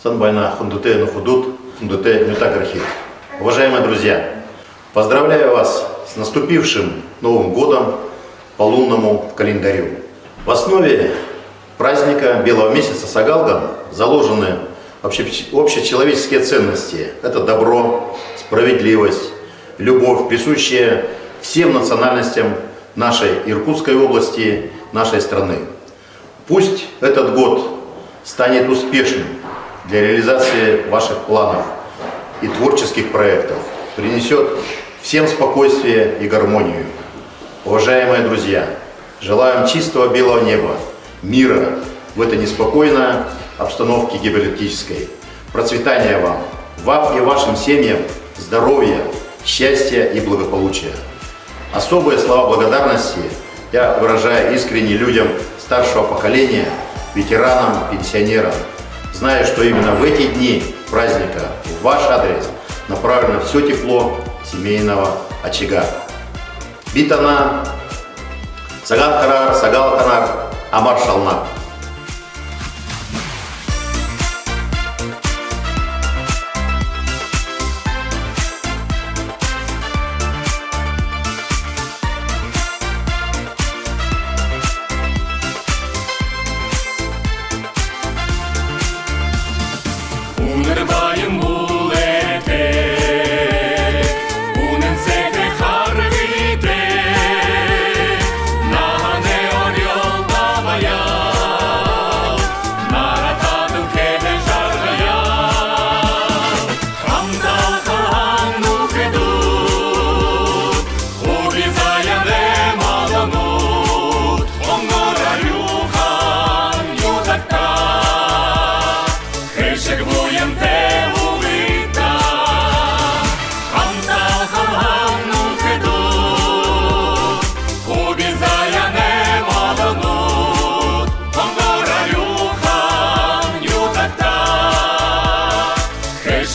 Санбайна хундуте на худут, хундуте мютаграхит. Уважаемые друзья, поздравляю вас с наступившим Новым годом по лунному календарю. В основе праздника Белого месяца Сагалган заложены общечеловеческие ценности. Это добро, справедливость, любовь, присущая всем национальностям нашей Иркутской области, нашей страны. Пусть этот год станет успешным для реализации ваших планов и творческих проектов, принесет всем спокойствие и гармонию. Уважаемые друзья, желаем чистого белого неба, мира в этой неспокойной обстановке геополитической, процветания вам и вашим семьям, здоровья, счастья и благополучия. Особые слова благодарности я выражаю искренне людям старшего поколения, ветеранам, пенсионерам, зная, что именно в эти дни праздника в ваш адрес направлено все тепло семейного очага. Битана, Сагал Канар, Амар Шална.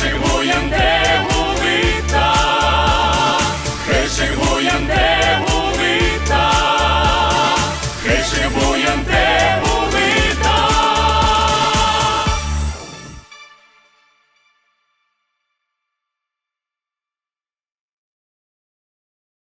Живуєм де